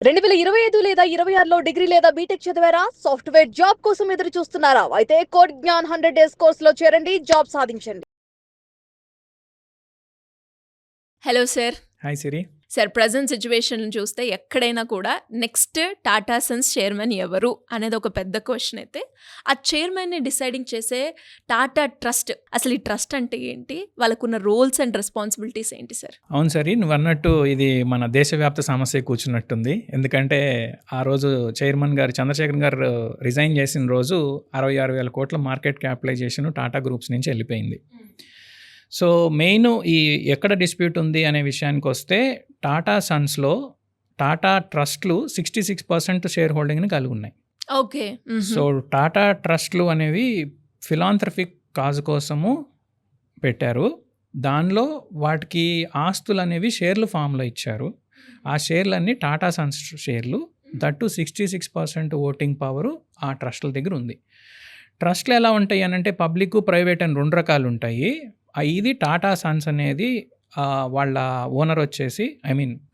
2025 లేదా 26లో డిగ్రీ లేదా బీటెక్ చదివారా? సాఫ్ట్‌వేర్ జాబ్ కోసం ఎదురు చూస్తున్నారా? అయితే కోడ్ జ్ఞాన్ 100 డేస్ కోర్సులో చేరండి, జాబ్ సాధించండి. Hello sir. Hi Siri. Sir, present situation చూస్తే ఎక్కడైనా కూడా నెక్స్ట్ టాటా సన్స్ చైర్మన్ ఎవరు అనేది ఒక పెద్ద క్వశ్చన్ అయితే, ఆ చైర్మన్ని డిసైడింగ్ చేసే టాటా ట్రస్ట్, అసలు ఈ ట్రస్ట్ అంటే ఏంటి, వాళ్ళకున్న రోల్స్ అండ్ రెస్పాన్సిబిలిటీస్ ఏంటి సార్? అవును సరి, నువ్వు అన్నట్టు ఇది మన దేశవ్యాప్త సమస్య కూర్చున్నట్టుంది. ఎందుకంటే ఆ రోజు చైర్మన్ గారు చంద్రశేఖర్ గారు రిజైన్ చేసిన రోజు 66,000 కోట్ల మార్కెట్ క్యాపిటలైజేషన్ టాటా గ్రూప్స్ నుంచి వెళ్ళిపోయింది. సో మెయిన్ ఈ ఎక్కడ డిస్ప్యూట్ ఉంది అనే విషయానికి వస్తే, టాటా సన్స్లో టాటా ట్రస్ట్లు 66% షేర్ హోల్డింగ్ని కలిగి ఉన్నాయి. ఓకే. సో టాటా ట్రస్ట్లు అనేవి ఫిలాంథ్రఫిక్ కాజ్ కోసము పెట్టారు. దానిలో వాటికి ఆస్తులు అనేవి షేర్లు ఫామ్లో ఇచ్చారు. ఆ షేర్లన్నీ టాటా సన్స్ షేర్లు. దట్టు 66% ఓటింగ్ పవరు ఆ ట్రస్ట్ల దగ్గర ఉంది. ట్రస్ట్లు ఎలా ఉంటాయి అని అంటే, పబ్లిక్ ప్రైవేట్ అని 2 రకాలు ఉంటాయి. ఇది టాటా సన్స్ అనేది వాళ్ళ ఓనర్ వచ్చేసి,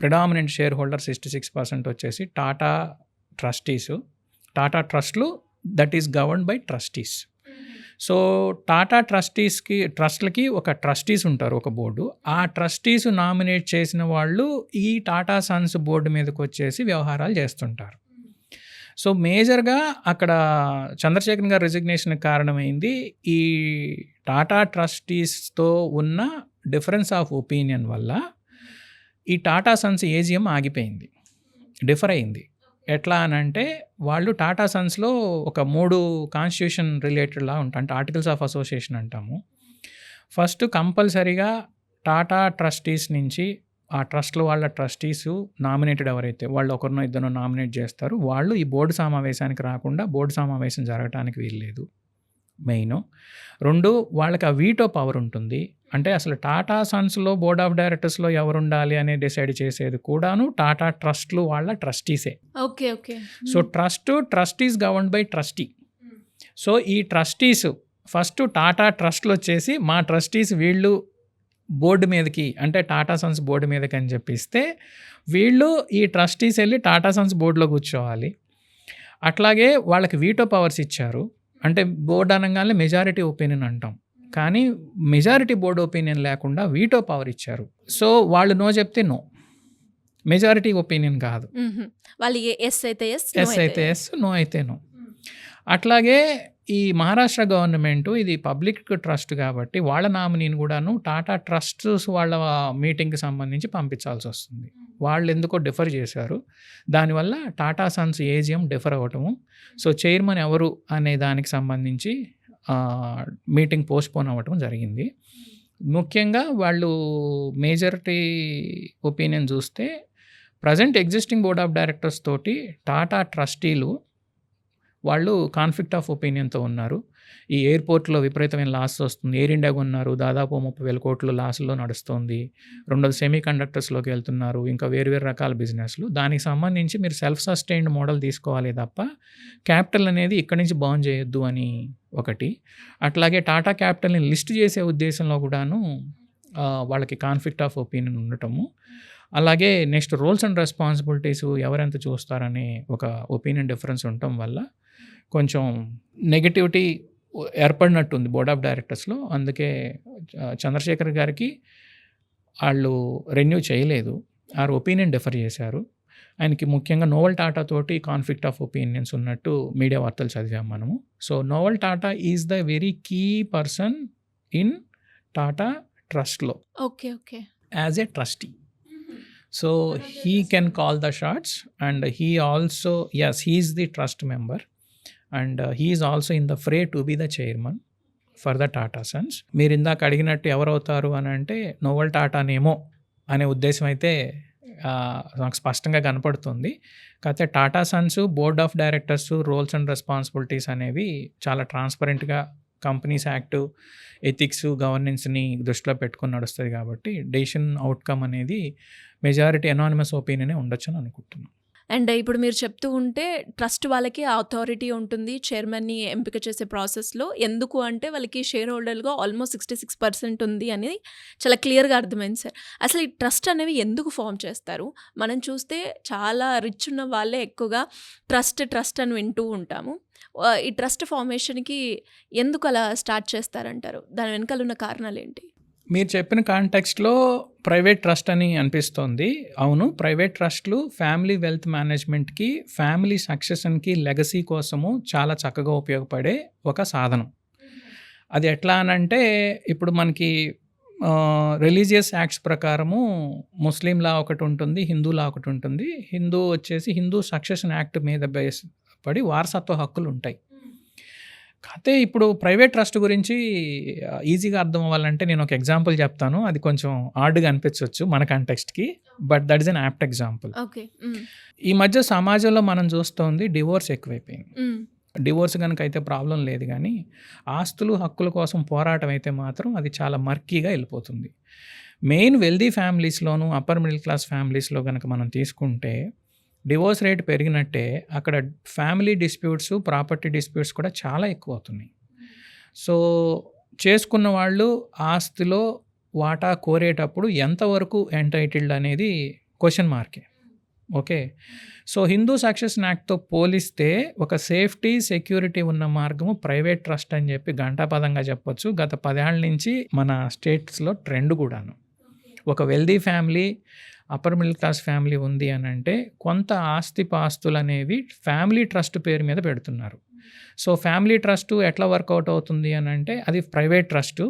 ప్రిడామినెంట్ షేర్ హోల్డర్ 66% వచ్చేసి టాటా ట్రస్టీసు. టాటా ట్రస్ట్లు that is governed by trustees. So Tata ట్రస్ట్లకి ఒక ట్రస్టీస్ ఉంటారు, ఒక బోర్డు. ఆ ట్రస్టీస్ నామినేట్ చేసిన వాళ్ళు ఈ టాటా సన్స్ బోర్డు మీదకి వచ్చేసి వ్యవహారాలు చేస్తుంటారు. సో మేజర్గా అక్కడ చంద్రశేఖర్ గారు రిజిగ్నేషన్కి కారణమైంది ఈ టాటా ట్రస్టీస్తో ఉన్న డిఫరెన్స్ ఆఫ్ ఒపీనియన్ వల్ల ఈ టాటా సన్స్ ఏజిఎం ఆగిపోయింది, డిఫర్ అయింది. ఎట్లా అనంటే, వాళ్ళు టాటా సన్స్లో ఒక 3 కాన్స్టిట్యూషన్ రిలేటెడ్లా ఉంటాయి, అంటే ఆర్టికల్స్ ఆఫ్ అసోసియేషన్ అంటాము. ఫస్ట్ కంపల్సరీగా టాటా ట్రస్టీస్ నుంచి ఆ ట్రస్ట్లో వాళ్ళ ట్రస్టీసు నామినేటెడ్ ఎవరైతే, వాళ్ళు ఒకరినో ఇద్దరినో నామినేట్ చేస్తారు, వాళ్ళు ఈ బోర్డు సమావేశానికి రాకుండా బోర్డు సమావేశం జరగడానికి వీల్లేదు. మెయిన్ 2, వాళ్ళకి ఆ వీటో పవర్ ఉంటుంది. అంటే అసలు టాటా సన్స్లో బోర్డ్ ఆఫ్ డైరెక్టర్స్లో ఎవరు ఉండాలి అనే డిసైడ్ చేసేది కూడాను టాటా ట్రస్ట్లు వాళ్ళ ట్రస్టీసే. Okay. Okay. So trustees governed by trustee. So ఈ ట్రస్టీస్ ఫస్ట్ టాటా ట్రస్ట్లు వచ్చేసి, మా ట్రస్టీస్ వీళ్ళు బోర్డు మీదకి, అంటే టాటా సన్స్ బోర్డు మీదకి అని చెప్పిస్తే, వీళ్ళు ఈ ట్రస్టీస్ వెళ్ళి టాటా సన్స్ బోర్డులో కూర్చోవాలి. అట్లాగే వాళ్ళకి వీటో పవర్స్ ఇచ్చారు. అంటే బోర్డు అనగానే మెజారిటీ ఒపీనియన్ అంటాం, కానీ మెజారిటీ బోర్డు ఒపీనియన్ లేకుండా వీటో పవర్ ఇచ్చారు. సో వాళ్ళు నో చెప్తే నో, మెజారిటీ ఒపీనియన్ కాదు. వాళ్ళు ఎస్ అయితే ఎస్, ఎస్ అయితే ఎస్, నో అయితే నో. అట్లాగే ఈ మహారాష్ట్ర గవర్నమెంట్ ఇది పబ్లిక్ ట్రస్ట్ కాబట్టి వాళ్ళ నామినీని కూడాను టాటా ట్రస్ట్స్ వాళ్ళ మీటింగ్కి సంబంధించి పంపించాల్సి వస్తుంది. వాళ్ళు ఎందుకో డిఫర్ చేశారు. దానివల్ల టాటా సన్స్ ఏజిఎం డిఫర్ అవ్వటము. సో చైర్మన్ ఎవరు అనే దానికి సంబంధించి మీటింగ్ పోస్ట్పోన్ అవ్వటం జరిగింది. ముఖ్యంగా వాళ్ళు మేజారిటీ ఒపీనియన్ చూస్తే, present existing board of directors తోటి టాటా ట్రస్టీలు వాళ్ళు కాన్ఫ్లిక్ట్ ఆఫ్ ఒపీనియన్తో ఉన్నారు. ఈ ఎయిర్పోర్ట్లో విపరీతమైన లాస్ వస్తుంది. ఎయిర్ ఇండియా కొన్నారు, దాదాపు 30,000 కోట్లు లాస్లో నడుస్తుంది. రెండోది సెమీ కండక్టర్స్లోకి వెళ్తున్నారు, ఇంకా వేరు రకాల బిజినెస్లు. దానికి సంబంధించి మీరు సెల్ఫ్ సస్టైన్డ్ మోడల్ తీసుకోవాలి తప్ప క్యాపిటల్ అనేది ఇక్కడి నుంచి బౌన్ చేయొద్దు అని ఒకటి. అట్లాగే టాటా క్యాపిటల్ని లిస్ట్ చేసే ఉద్దేశంలో కూడాను వాళ్ళకి కాన్ఫ్లిక్ట్ ఆఫ్ ఒపీనియన్ ఉండటము. అలాగే నెక్స్ట్ రోల్స్ అండ్ రెస్పాన్సిబిలిటీస్ ఎవరెంత చూస్తారనే ఒక ఒపీనియన్ డిఫరెన్స్ ఉండటం వల్ల కొంచెం నెగటివిటీ ఏర్పడినట్టుంది బోర్డ్ ఆఫ్ డైరెక్టర్స్లో. అందుకే చంద్రశేఖర్ గారికి వాళ్ళు రెన్యూ చేయలేదు, ఆ ఒపీనియన్ డిఫర్ చేశారు. ఆయనకి ముఖ్యంగా నోవల్ టాటా తోటి కాన్ఫ్లిక్ట్ ఆఫ్ ఒపీనియన్స్ ఉన్నట్టు మీడియా వార్తలు చదివాం మనము. So Noel Tata is the very key person in టాటా ట్రస్ట్లో. Okay. Okay. As a trustee. So he can call the shots, and he also, yes, he is the trust member, and he is also in the fray to be the chairman for the Tata Sons. మీరు ఇందాక అడిగినట్టు ఎవరవుతారు అని అంటే, novel టాటానేమో అనే ఉద్దేశం అయితే నాకు స్పష్టంగా కనపడుతుంది. కాకపోతే Tata Sons board of directors roles and responsibilities అనేవి చాలా ట్రాన్స్పరెంట్గా కంపెనీస్ యాక్ట్, ఎథిక్స్, గవర్నెన్స్ని దృష్టిలో పెట్టుకొని నడుస్తుంది కాబట్టి డెసిషన్ అవుట్కమ్ అనేది మెజారిటీ అనానిమస్ ఒపీనియనే ఉండొచ్చు అని అనుకుంటున్నాను. అండ్ ఇప్పుడు మీరు చెప్తూ ఉంటే ట్రస్ట్ వాళ్ళకి ఆ అథారిటీ ఉంటుంది చైర్మన్ని ఎంపిక చేసే ప్రాసెస్లో. ఎందుకు అంటే వాళ్ళకి షేర్ హోల్డర్గా ఆల్మోస్ట్ 66% ఉంది అనేది చాలా క్లియర్గా అర్థమైంది సార్. అసలు ఈ ట్రస్ట్ అనేవి ఎందుకు ఫామ్ చేస్తారు? మనం చూస్తే చాలా రిచ్ ఉన్న వాళ్ళే ఎక్కువగా ట్రస్ట్ అని వింటూ ఉంటాము. ఈ ట్రస్ట్ ఫార్మేషన్కి ఎందుకు అలా స్టార్ట్ చేస్తారంటారు? దాని వెనకాల ఉన్న కారణాలు ఏంటి? మీరు చెప్పిన కాంటెక్స్ట్లో ప్రైవేట్ ట్రస్ట్ అని అనిపిస్తోంది. అవును, ప్రైవేట్ ట్రస్ట్లు ఫ్యామిలీ వెల్త్ మేనేజ్మెంట్కి, ఫ్యామిలీ సక్సెషన్కి, లెగసీ కోసము చాలా చక్కగా ఉపయోగపడే ఒక సాధనం. అది ఎట్లా అనంటే ఇప్పుడు మనకి రిలీజియస్ యాక్ట్స్ ప్రకారము ముస్లిం లా ఒకటి ఉంటుంది, హిందూ లా ఒకటి ఉంటుంది. హిందూ వచ్చేసి హిందూ సక్సెషన్ యాక్ట్ మీద బేస్ పడి వారసత్వ హక్కులు ఉంటాయి. అయితే ఇప్పుడు ప్రైవేట్ ట్రస్ట్ గురించి ఈజీగా అర్థం అవ్వాలంటే నేను ఒక ఎగ్జాంపుల్ చెప్తాను. అది కొంచెం ఆర్డ్గా అనిపించవచ్చు మన కాంటెక్స్ట్కి, but that is an apt example. Okay. ఈ మధ్య సమాజంలో మనం చూస్తోంది డివోర్స్ ఎక్కువైపోయింది. డివోర్స్ కనుక అయితే ప్రాబ్లం లేదు, కానీ ఆస్తులు హక్కుల కోసం పోరాటం అయితే మాత్రం అది చాలా మర్కీగా వెళ్ళిపోతుంది. మెయిన్ వెల్దీ ఫ్యామిలీస్లోను, అప్పర్ మిడిల్ క్లాస్ ఫ్యామిలీస్లో కనుక మనం తీసుకుంటే డివోర్స్ రేట్ పెరిగినట్టే అక్కడ ఫ్యామిలీ డిస్ప్యూట్స్, ప్రాపర్టీ డిస్ప్యూట్స్ కూడా చాలా ఎక్కువ అవుతున్నాయి. సో చేసుకున్న వాళ్ళు ఆస్తిలో వాటా కోరేటప్పుడు ఎంతవరకు ఎంటైటిల్డ్ అనేది క్వశ్చన్ మార్కే. ఓకే, సో హిందూ సక్సెషన్ యాక్ట్తో పోలిస్తే ఒక సేఫ్టీ, సెక్యూరిటీ ఉన్న మార్గము ప్రైవేట్ ట్రస్ట్ అని చెప్పి ఘంటాపదంగా చెప్పొచ్చు. గత 10 ఏళ్ళ నుంచి మన స్టేట్స్లో ట్రెండ్ కూడాను. ఒక wealthy family, upper middle class family ఉంది అని అంటే కొంత ఆస్తిపాస్తులు అనేవి ఫ్యామిలీ ట్రస్ట్ పేరు మీద పెడుతున్నారు. సో ఫ్యామిలీ ట్రస్ట్ ఎట్లా వర్కౌట్ అవుతుంది అని అంటే అది ప్రైవేట్ ట్రస్టు.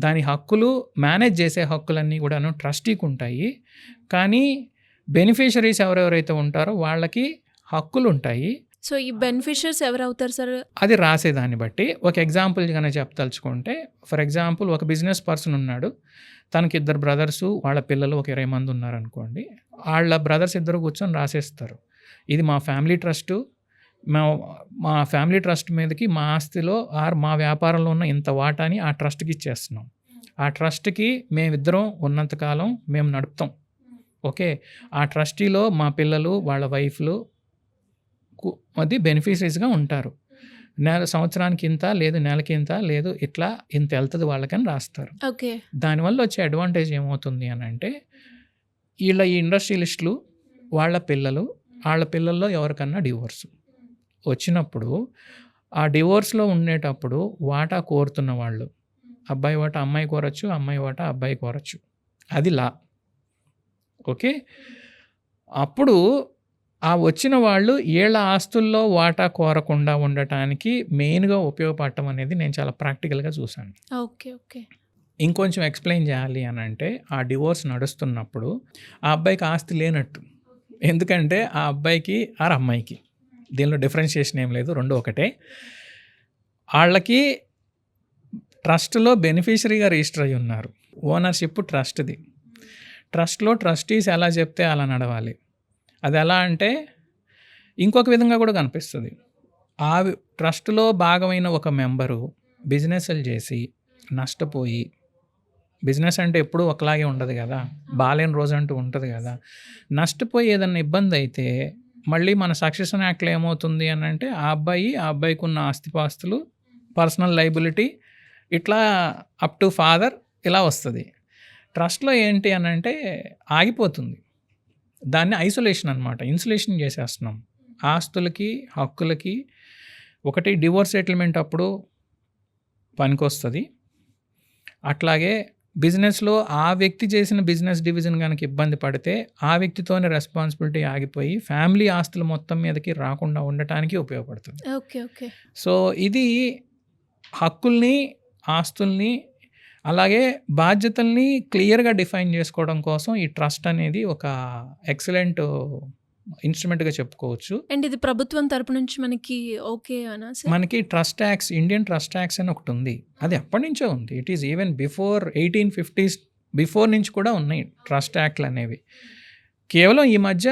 దాని హక్కులు, మేనేజ్ చేసే హక్కులన్నీ కూడాను ట్రస్టీకి ఉంటాయి. కానీ బెనిఫిషరీస్ ఎవరెవరైతే ఉంటారో వాళ్ళకి హక్కులు ఉంటాయి. సో ఈ బెనిఫిషియర్స్ ఎవరు అవుతారు సార్? అది రాసేదాన్ని బట్టి. ఒక ఎగ్జాంపుల్ కనుక చెప్పదలుచుకుంటే, ఫర్ ఎగ్జాంపుల్ ఒక బిజినెస్ పర్సన్ ఉన్నాడు, తనకి 2 బ్రదర్సు, వాళ్ళ పిల్లలు ఒక 20 మంది ఉన్నారనుకోండి. వాళ్ళ బ్రదర్స్ ఇద్దరు కూర్చొని రాసేస్తారు, ఇది మా ఫ్యామిలీ ట్రస్టు, మా ఫ్యామిలీ ట్రస్ట్ మీదకి మా ఆస్తిలో మా వ్యాపారంలో ఉన్న ఇంత వాటాని ఆ ట్రస్ట్కి ఇచ్చేస్తున్నాం. ఆ ట్రస్ట్కి మేమిద్దరం ఉన్నంతకాలం మేము నడుపుతాం. ఓకే, ఆ ట్రస్టీలో మా పిల్లలు, వాళ్ళ వైఫ్లు అది బెనిఫిషరీస్గా ఉంటారు. సంవత్సరానికి ఇంత, లేదు నెలకి ఇంత, లేదు ఇట్లా ఇంత వెళ్తుంది వాళ్ళకని రాస్తారు. ఓకే. దానివల్ల వచ్చే అడ్వాంటేజ్ ఏమవుతుంది అని అంటే ఈ ఇండస్ట్రియలిస్టులు, వాళ్ళ పిల్లల్లో ఎవరికన్నా డివోర్స్ వచ్చినప్పుడు ఆ డివోర్స్లో ఉండేటప్పుడు వాటా కోరుతున్న వాళ్ళు, అబ్బాయి వాటా అమ్మాయి కోరచ్చు, అమ్మాయి వాటా అబ్బాయి కోరచ్చు. అది లా. ఓకే, అప్పుడు ఆ వచ్చిన వాళ్ళు వీళ్ళ ఆస్తుల్లో వాటా కోరకుండా ఉండటానికి మెయిన్గా ఉపయోగపడటం అనేది నేను చాలా ప్రాక్టికల్గా చూశాను. ఓకే. ఓకే. ఇంకొంచెం ఎక్స్ప్లెయిన్ చేయాలి అని అంటే ఆ డివోర్స్ నడుస్తున్నప్పుడు ఆ అబ్బాయికి ఆస్తి లేనట్టు. ఎందుకంటే ఆ అబ్బాయికి ఆర్ అమ్మాయికి దీనిలో డిఫరెన్షియేషన్ ఏం లేదు, రెండు ఒకటే. వాళ్ళకి ట్రస్ట్లో బెనిఫిషరీగా రిజిస్టర్ అయి ఉన్నారు. ఓనర్షిప్ ట్రస్ట్ది. ట్రస్ట్లో ట్రస్టీస్ ఎలా చెప్తే అలా నడవాలి. అది ఎలా అంటే ఇంకొక విధంగా కూడా కనిపిస్తుంది. ఆ ట్రస్ట్లో భాగమైన ఒక మెంబరు బిజినెస్లు చేసి నష్టపోయి, బిజినెస్ అంటే ఎప్పుడూ ఒకలాగే ఉండదు కదా, బాలేని రోజు అంటూ ఉంటుంది కదా, నష్టపోయి ఏదన్నా ఇబ్బంది అయితే మళ్ళీ మన సక్సెషన్ యాక్ట్లో ఏమవుతుంది అని అంటే ఆ అబ్బాయికి ఉన్న ఆస్తిపాస్తులు, పర్సనల్ లైబిలిటీ ఇట్లా అప్ టు ఫాదర్ ఇలా వస్తుంది. ట్రస్ట్లో ఏంటి అని అంటే ఆగిపోతుంది. దాన్ని ఐసోలేషన్ అనమాట, ఇన్సులేషన్ చేసేస్తున్నాం. ఆస్తులకి, హక్కులకి ఒకటి డివోర్స్ సెటిల్మెంట్ అప్పుడు పనికొస్తుంది. అట్లాగే బిజినెస్లో ఆ వ్యక్తి చేసిన బిజినెస్ డివిజన్ కనుక ఇబ్బంది పడితే ఆ వ్యక్తితోనే రెస్పాన్సిబిలిటీ ఆగిపోయి ఫ్యామిలీ ఆస్తులు మొత్తం మీదకి రాకుండా ఉండటానికి ఉపయోగపడుతుంది. ఓకే. ఓకే. సో ఇది హక్కుల్ని, ఆస్తుల్ని, అలాగే బాధ్యతల్ని క్లియర్గా డిఫైన్ చేసుకోవడం కోసం ఈ ట్రస్ట్ అనేది ఒక ఎక్సలెంట్ ఇన్స్ట్రుమెంట్గా చెప్పుకోవచ్చు. అండ్ ఇది ప్రభుత్వం తరపు నుంచి మనకి ఓకే అనా సార్? మనకి trust tax, Indian trust tax అని ఒకటి ఉంది. అది ఎప్పటి నుంచో ఉంది. It is even before 1850s before నుంచి కూడా ఉన్నాయి ట్రస్ట్ యాక్ట్లు అనేవి. కేవలం ఈ మధ్య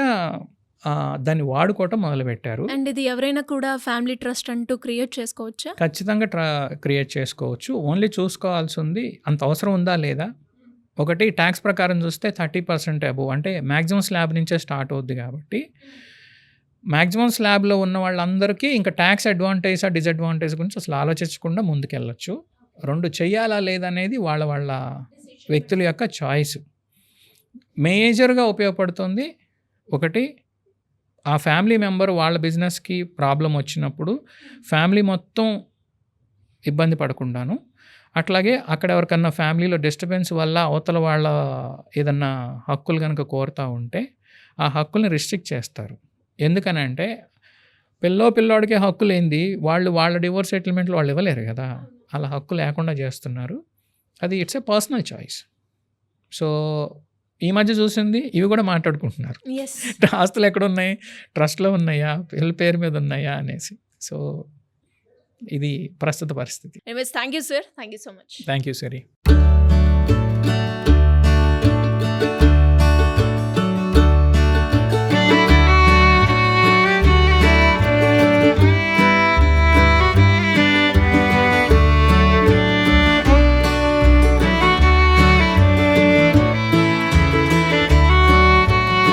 దాన్ని వాడుకోవటం మొదలుపెట్టారు. అండ్ ఇది ఎవరైనా కూడా ఫ్యామిలీ ట్రస్ట్ అంటూ క్రియేట్ చేసుకోవచ్చా? ఖచ్చితంగా క్రియేట్ చేసుకోవచ్చు. ఓన్లీ చూసుకోవాల్సి ఉంది అంత అవసరం ఉందా లేదా. ఒకటి ట్యాక్స్ ప్రకారం చూస్తే 30% అబోవ్, అంటే మ్యాక్సిమం స్లాబ్ నుంచే స్టార్ట్ అవుద్ది కాబట్టి మ్యాక్సిమం స్లాబ్‌లో ఉన్న వాళ్ళందరికీ ఇంకా టాక్స్ అడ్వాంటేజా, డిసడ్వాంటేజ్ గురించి అసలు ఆలోచించకుండా ముందుకెళ్ళొచ్చు. 2 చెయ్యాలా లేదా అనేది వాళ్ళ వ్యక్తుల యొక్క చాయిస్. మేజర్‌గా ఉపయోగపడుతుంది. ఒకటి, ఆ ఫ్యామిలీ మెంబర్ వాళ్ళ బిజినెస్‌కి ప్రాబ్లమ్ వచ్చినప్పుడు ఫ్యామిలీ మొత్తం ఇబ్బంది పడకుండాను, అట్లాగే అక్కడ ఎవరికన్నా ఫ్యామిలీలో డిస్టర్బెన్స్ వల్ల అవతల వాళ్ళ ఏదన్నా హక్కులు గనక కోరుతా ఉంటే ఆ హక్కుల్ని రిస్ట్రిక్ట్ చేస్తారు. ఎందుకనంటే పిల్లోడికే హక్కు లేనిది వాళ్ళ డివోర్స్ సెటిల్మెంట్లు వాళ్ళు ఇవ్వలేరు కదా! అలా హక్కు లేకుండా చేస్తున్నారు. అది it's a personal choice. So ఈ మధ్య చూసింది ఇవి కూడా మాట్లాడుకుంటున్నారు. యెస్. ఆస్తులు ఎక్కడున్నాయి? ట్రస్ట్‌లో ఉన్నాయా? పిల్లల పేరు మీద ఉన్నాయా అనేసి. సో ఇది ప్రస్తుత పరిస్థితి. Anyways thank you sir. Thank you so much. Thank you Siri.